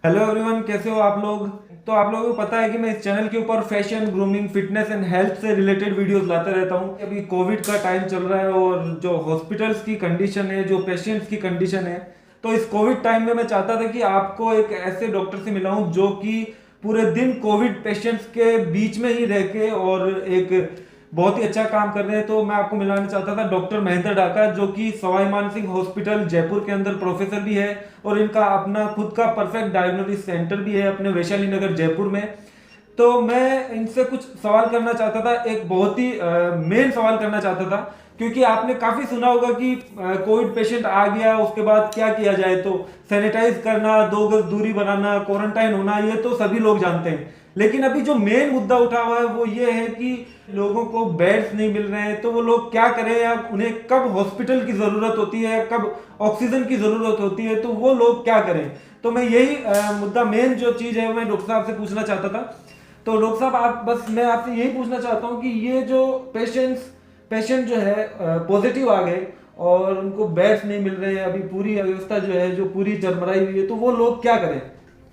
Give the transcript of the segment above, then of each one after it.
Hello everyone, कैसे हो आप लोग। तो आप लोगों को पता है कि मैं इस चैनल के ऊपर fashion, grooming, fitness and health से रिलेटेड वीडियोस लाता रहता हूँ। अभी कोविड का टाइम चल रहा है और जो हॉस्पिटल्स की कंडीशन है, जो पेशेंट्स की कंडीशन है, तो इस कोविड टाइम में मैं चाहता था कि आपको एक ऐसे डॉक्टर से मिलाऊं जो कि पूरे दिन कोविड पेशेंट्स के बीच में ही रह के और एक बहुत ही अच्छा काम कर रहे हैं। तो मैं आपको मिलाना चाहता था डॉक्टर महेंद्र ढाका, जो कि सवाई मान सिंह हॉस्पिटल जयपुर के अंदर प्रोफेसर भी है और इनका अपना खुद का परफेक्ट डायग्नोसिस सेंटर भी है अपने वैशाली नगर जयपुर में। तो मैं इनसे कुछ सवाल करना चाहता था, एक बहुत ही मेन सवाल करना चाहता था, क्योंकि आपने काफी सुना होगा कि कोविड पेशेंट आ गया उसके बाद क्या किया जाए। तो सैनिटाइज करना, 2 गज दूरी बनाना, क्वारंटाइन होना, ये तो सभी लोग जानते हैं। लेकिन अभी जो मेन मुद्दा उठा हुआ है वो ये है कि लोगों को बेड्स नहीं मिल रहे हैं, तो वो लोग क्या करें, या उन्हें कब हॉस्पिटल की जरूरत होती है, कब ऑक्सीजन की जरूरत होती है, तो वो लोग क्या करें। तो मैं यही मुद्दा, मेन जो चीज है, मैं डॉक्टर साहब से पूछना चाहता था। तो डॉक्टर साहब, आप बस मैं आपसे यही पूछना चाहता हूँ कि ये जो पेशेंट जो है पॉजिटिव आ गए और उनको बेड्स नहीं मिल रहे हैं, अभी पूरी व्यवस्था जो है जो पूरी चरमराई हुई है, तो वो लोग क्या करें।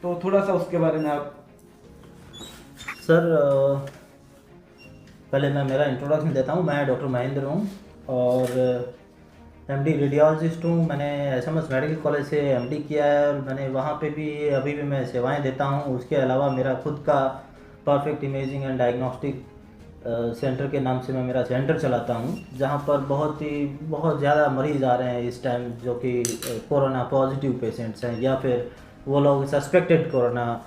तो थोड़ा सा उसके बारे में आप। सर, पहले मैं मेरा इंट्रोडक्शन देता हूँ। मैं डॉक्टर महेंद्र हूँ और एमडी रेडियोलॉजिस्ट हूँ। मैंने एसएमएस मेडिकल कॉलेज से एमडी किया है और मैंने वहाँ पे भी अभी भी मैं सेवाएं देता हूँ। उसके अलावा मेरा खुद का perfect imaging and diagnostic centre के नाम से मैं मेरा सेंटर चलाता हूँ, जहाँ पर बहुत ज़्यादा मरीज़ आ रहे हैं इस टाइम, जो कि कोरोना पॉजिटिव पेशेंट्स हैं या फिर वो लोग सस्पेक्टेड कोरोना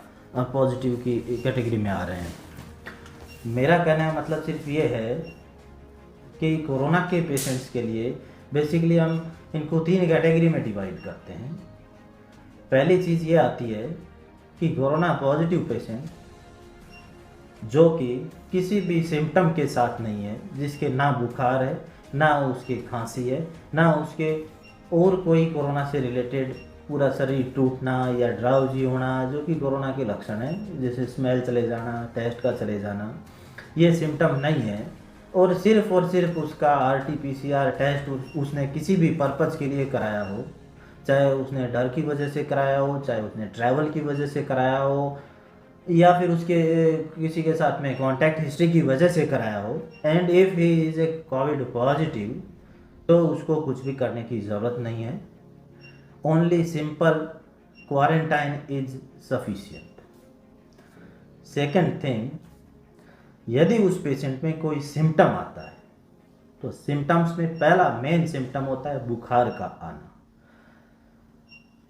पॉजिटिव की कैटेगरी में आ रहे हैं। मेरा कहने का मतलब सिर्फ ये है कि कोरोना के पेशेंट्स के लिए बेसिकली हम इनको 3 कैटेगरी में डिवाइड करते हैं। पहली चीज़ ये आती है कि कोरोना पॉजिटिव पेशेंट जो कि किसी भी सिम्टम के साथ नहीं है, जिसके ना बुखार है, ना उसकी खांसी है, ना उसके और कोई कोरोना से रिलेटेड पूरा शरीर टूटना या ड्राउजी होना, जो कि कोरोना के लक्षण है, जैसे स्मेल चले जाना, टेस्ट का चले जाना, ये सिम्टम नहीं है। और सिर्फ उसका आरटी-पीसीआर टेस्ट उसने किसी भी पर्पज़ के लिए कराया हो, चाहे उसने डर की वजह से कराया हो, चाहे उसने ट्रैवल की वजह से कराया हो, या फिर उसके किसी के साथ में कॉन्टैक्ट हिस्ट्री की वजह से कराया हो, and if he is a Covid positive, तो उसको कुछ भी करने की ज़रूरत नहीं है। Only simple quarantine is sufficient. Second thing, यदि उस पेशेंट में कोई सिम्टम आता है तो सिम्टम्स में पहला मेन सिम्टम होता है बुखार का आना।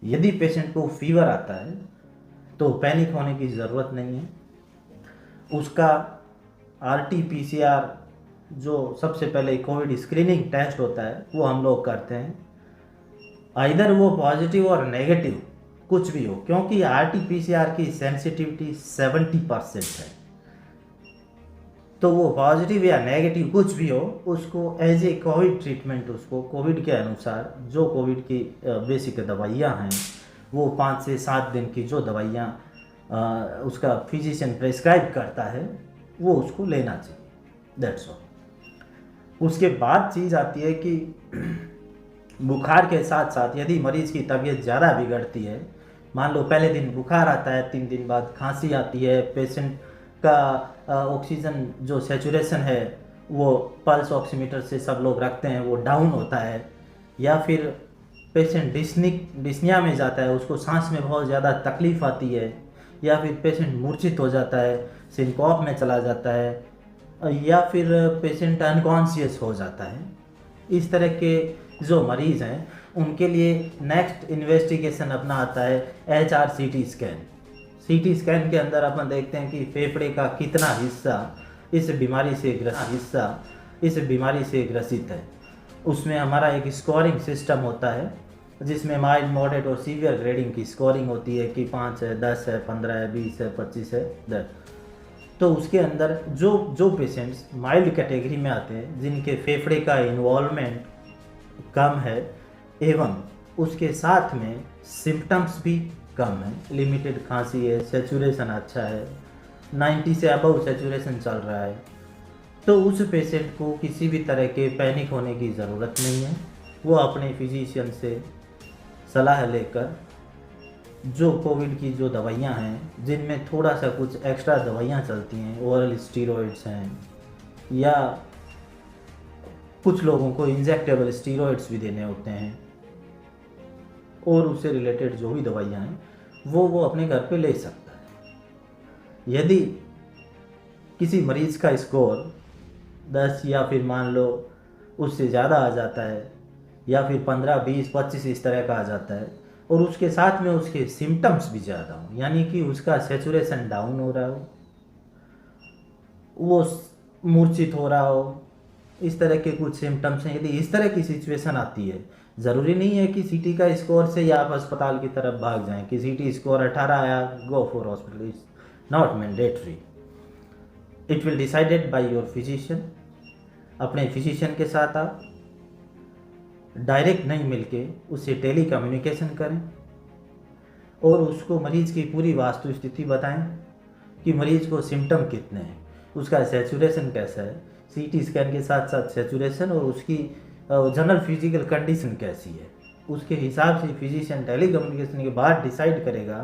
यदि पेशेंट को फीवर आता है तो पैनिक होने की ज़रूरत नहीं है। उसका आरटी-पीसीआर, जो सबसे पहले कोविड स्क्रीनिंग टेस्ट होता है, वो हम लोग करते हैं। आइदर वो पॉजिटिव और नेगेटिव कुछ भी हो, क्योंकि आरटी-पीसीआर की सेंसिटिविटी 70% है। तो वो पॉजिटिव या नेगेटिव कुछ भी हो, उसको एज ए कोविड ट्रीटमेंट, उसको कोविड के अनुसार जो कोविड की बेसिक दवाइयाँ हैं, वो 5 से 7 दिन की जो दवाइयाँ उसका फिजिशियन प्रेस्क्राइब करता है, वो उसको लेना चाहिए। That's all. उसके बाद चीज़ आती है कि बुखार के साथ साथ यदि मरीज़ की तबीयत ज़्यादा बिगड़ती है, मान लो पहले दिन बुखार आता है, 3 दिन बाद खांसी आती है, पेशेंट का ऑक्सीजन जो सैचुरेशन है वो पल्स ऑक्सीमीटर से सब लोग रखते हैं, वो डाउन होता है, या फिर पेशेंट डिस्निया में जाता है, उसको सांस में बहुत ज़्यादा तकलीफ़ आती है, या फिर पेशेंट मूर्छित हो जाता है, सिनकॉप में चला जाता है, या फिर पेशेंट अनकॉन्शियस हो जाता है। इस तरह के जो मरीज़ हैं उनके लिए नेक्स्ट इन्वेस्टिगेशन अपना आता है HRCT स्कैन। सीटी स्कैन के अंदर अपन देखते हैं कि फेफड़े का कितना हिस्सा इस बीमारी से ग्रसित है। उसमें हमारा एक स्कोरिंग सिस्टम होता है, जिसमें माइल्ड, मॉडरेट और सीवियर ग्रेडिंग की स्कोरिंग होती है कि 5 है, 10 है, 15 है, 20 है, 25 है, 10। तो उसके अंदर जो जो पेशेंट्स माइल्ड कैटेगरी में आते हैं, जिनके फेफड़े का इन्वॉल्वमेंट कम है एवं उसके साथ में सिम्टम्स भी कम है, लिमिटेड खांसी है, सैचुरेशन अच्छा है, 90 से अबव सैचुरेशन चल रहा है, तो उस पेशेंट को किसी भी तरह के पैनिक होने की ज़रूरत नहीं है। वो अपने फिजिशियन से सलाह लेकर जो कोविड की जो दवाइयाँ हैं जिनमें थोड़ा सा कुछ एक्स्ट्रा दवाइयाँ चलती हैं, ओरल स्टीरॉइड्स हैं, या कुछ लोगों को इंजेक्टेबल स्टीरॉइड्स भी देने होते हैं, और उससे रिलेटेड जो भी दवाइयाँ हैं वो अपने घर पे ले सकता है। यदि किसी मरीज़ का स्कोर 10 या फिर मान लो उससे ज़्यादा आ जाता है, या फिर 15, 20, 25 इस तरह का आ जाता है, और उसके साथ में उसके सिम्टम्स भी ज़्यादा हों, यानी कि उसका सैचुरेशन डाउन हो रहा हो, वो मूर्छित हो रहा हो, इस तरह के कुछ सिम्टम्स हैं, यदि इस तरह की सिचुएशन आती है, ज़रूरी नहीं है कि सीटी का स्कोर से या आप अस्पताल की तरफ भाग जाएं कि सीटी स्कोर 18 आया go for hospital, is not mandatory. It will decided by your physician. अपने फिजिशियन के साथ आप डायरेक्ट नहीं मिलके उससे टेली कम्युनिकेशन करें और उसको मरीज़ की पूरी वास्तु स्थिति बताएं कि मरीज़ को सिम्टम कितने हैं, उसका सैचुरेशन कैसा है, सीटी स्कैन के साथ साथ सैचुरेशन और उसकी जनरल फिजिकल कंडीशन कैसी है। उसके हिसाब से फिजिशियन टेली कम्युनिकेशन के बाद डिसाइड करेगा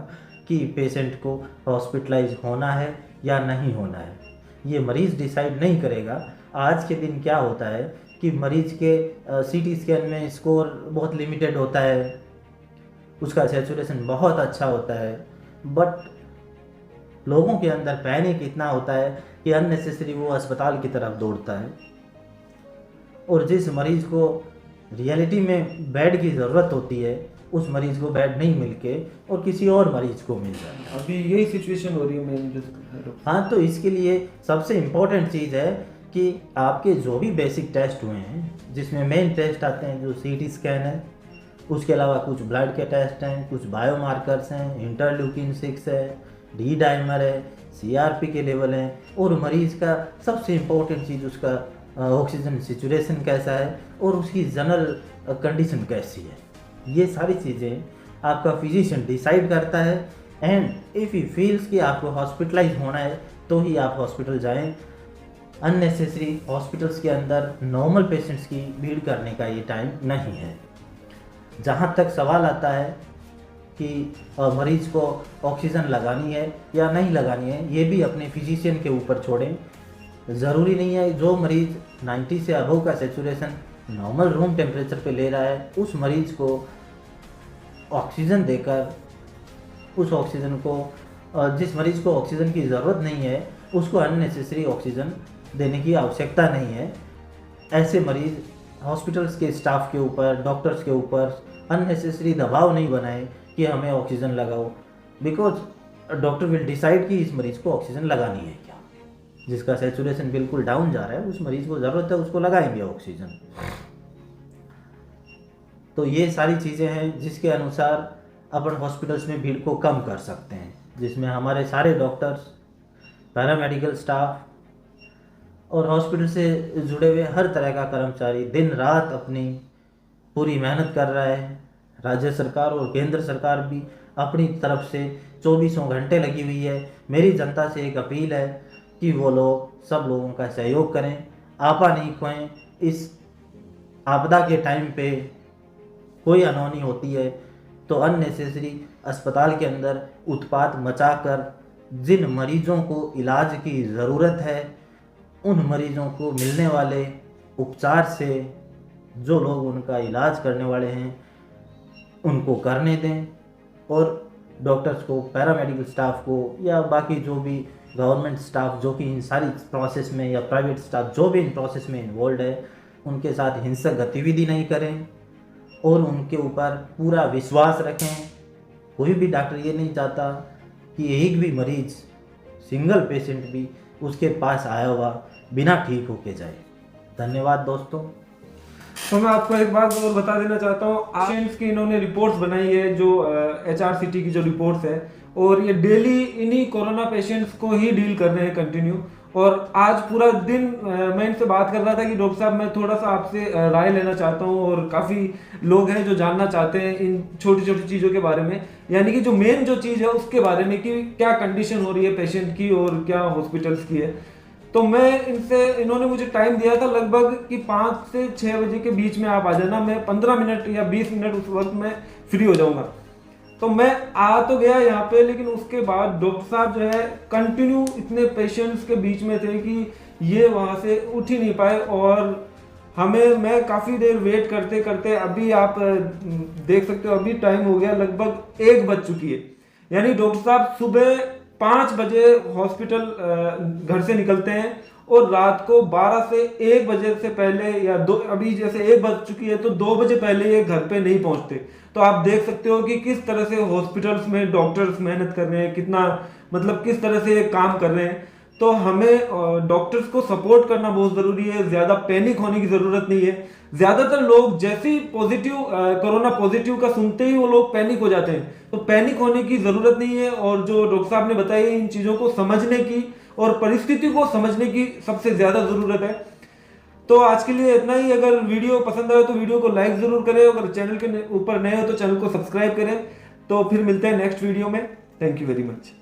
कि पेशेंट को हॉस्पिटलाइज होना है या नहीं होना है। ये मरीज़ डिसाइड नहीं करेगा। आज के दिन क्या होता है कि मरीज़ के सीटी स्कैन में स्कोर बहुत लिमिटेड होता है, उसका सैचुरेशन बहुत अच्छा होता है, बट लोगों के अंदर पैनिक इतना होता है कि अननेसेसरी वो अस्पताल की तरफ दौड़ता है, और जिस मरीज़ को रियलिटी में बेड की ज़रूरत होती है उस मरीज़ को बेड नहीं मिलके और किसी और मरीज़ को मिल जाता है। अभी यही सिचुएशन हो रही है मेन। हाँ, तो इसके लिए सबसे इम्पोर्टेंट चीज़ है कि आपके जो भी बेसिक टेस्ट हुए हैं, जिसमें मेन टेस्ट आते हैं जो सीटी स्कैन है, उसके अलावा कुछ ब्लड के टेस्ट हैं, कुछ बायोमार्कर्स हैं, इंटरल्यूकिन 6 है, डी डाइमर है, सीआरपी के लेवल हैं, और मरीज़ का सबसे इम्पोर्टेंट चीज़ उसका ऑक्सीजन सिचुएशन कैसा है और उसकी जनरल कंडीशन कैसी है। ये सारी चीज़ें आपका फिजिशियन डिसाइड करता है, एंड इफ़ ही फील्स कि आपको हॉस्पिटलाइज होना है तो ही आप हॉस्पिटल जाएं। अननेसेसरी हॉस्पिटल्स के अंदर नॉर्मल पेशेंट्स की भीड़ करने का ये टाइम नहीं है। जहाँ तक सवाल आता है कि मरीज़ को ऑक्सीजन लगानी है या नहीं लगानी है, ये भी अपने फिजिशियन के ऊपर छोड़ें। ज़रूरी नहीं है जो मरीज़ 90 से अबव का सैचुरेशन नॉर्मल रूम टेम्परेचर पे ले रहा है उस मरीज़ को ऑक्सीजन देकर उस ऑक्सीजन को जिस मरीज़ को ऑक्सीजन की ज़रूरत नहीं है उसको अननेसेसरी ऑक्सीजन देने की आवश्यकता नहीं है। ऐसे मरीज़ हॉस्पिटल्स के स्टाफ के ऊपर, डॉक्टर्स के ऊपर अननेसेसरी दबाव नहीं बनाएं कि हमें ऑक्सीजन लगाओ, बिकॉज डॉक्टर विल डिसाइड कि इस मरीज़ को ऑक्सीजन लगानी है क्या। जिसका सैचुरेशन बिल्कुल डाउन जा रहा है उस मरीज़ को ज़रूरत है, उसको लगाएंगे ऑक्सीजन। तो ये सारी चीज़ें हैं जिसके अनुसार अपन हॉस्पिटल्स में भीड़ को कम कर सकते हैं, जिसमें हमारे सारे डॉक्टर्स, पैरामेडिकल स्टाफ और हॉस्पिटल से जुड़े हुए हर तरह का कर्मचारी दिन रात अपनी पूरी मेहनत कर रहा है। राज्य सरकार और केंद्र सरकार भी अपनी तरफ से 24 घंटे लगी हुई है। मेरी जनता से एक अपील है कि वो लोग सब लोगों का सहयोग करें, आपा नहीं खोएं। इस आपदा के टाइम पे कोई अनहोनी होती है तो अननेसेसरी अस्पताल के अंदर उत्पात मचाकर जिन मरीजों को इलाज की ज़रूरत है उन मरीजों को मिलने वाले उपचार से जो लोग उनका इलाज करने वाले हैं उनको करने दें, और डॉक्टर्स को, पैरामेडिकल स्टाफ को या बाकी जो भी गवर्नमेंट स्टाफ जो कि इन सारी प्रोसेस में, या प्राइवेट स्टाफ जो भी इन प्रोसेस में इन्वॉल्व है, उनके साथ हिंसक गतिविधि नहीं करें और उनके ऊपर पूरा विश्वास रखें। कोई भी डॉक्टर ये नहीं चाहता कि एक भी मरीज़, सिंगल पेशेंट भी उसके पास आया हुआ बिना ठीक होके जाए। धन्यवाद दोस्तों। तो मैं आपको एक बात और बता देना चाहता हूँ, पेशेंट्स की इन्होंने रिपोर्ट्स बनाई है जो HRCT की जो रिपोर्ट्स है, और ये डेली इन्हीं कोरोना पेशेंट्स को ही डील कर रहे हैं कंटिन्यू। और आज पूरा दिन मैं इनसे बात कर रहा था कि डॉक्टर साहब मैं थोड़ा सा आपसे राय लेना चाहता हूँ, और काफ़ी लोग हैं जो जानना चाहते हैं इन छोटी छोटी चीज़ों के बारे में, यानी कि जो मेन जो चीज़ है उसके बारे में कि क्या कंडीशन हो रही है पेशेंट की और क्या हॉस्पिटल्स की है। तो मैं इन्होंने मुझे टाइम दिया था लगभग कि 5 से 6 बजे के बीच में आप आ जाना, मैं 15 मिनट या 20 मिनट उस वक्त मैं फ्री हो जाऊंगा। तो मैं आ तो गया यहाँ पे, लेकिन उसके बाद डॉक्टर साहब जो है कंटिन्यू इतने पेशेंट्स के बीच में थे कि ये वहाँ से उठ ही नहीं पाए। और मैं काफ़ी देर वेट करते करते अभी आप देख सकते हो अभी टाइम हो गया लगभग 1 बज चुकी है। यानी डॉक्टर साहब सुबह 5 बजे हॉस्पिटल घर से निकलते हैं और रात को 12 से 1 बजे से पहले या अभी जैसे 1 बज चुकी है तो 2 बजे पहले ये घर पे नहीं पहुंचते। तो आप देख सकते हो कि किस तरह से हॉस्पिटल्स में डॉक्टर्स मेहनत कर रहे हैं, कितना मतलब किस तरह से ये काम कर रहे हैं। तो हमें डॉक्टर्स को सपोर्ट करना बहुत ज़रूरी है, ज़्यादा पैनिक होने की ज़रूरत नहीं है। ज़्यादातर लोग जैसे ही कोरोना पॉजिटिव का सुनते ही वो लोग पैनिक हो जाते हैं, तो पैनिक होने की ज़रूरत नहीं है। और जो डॉक्टर साहब ने बताया इन चीज़ों को समझने की और परिस्थिति को समझने की सबसे ज़्यादा ज़रूरत है। तो आज के लिए इतना ही। अगर वीडियो पसंद आए तो वीडियो को लाइक ज़रूर करें, अगर चैनल के ऊपर नए हो तो चैनल को सब्सक्राइब करें। तो फिर मिलते हैं नेक्स्ट वीडियो में। Thank you very much.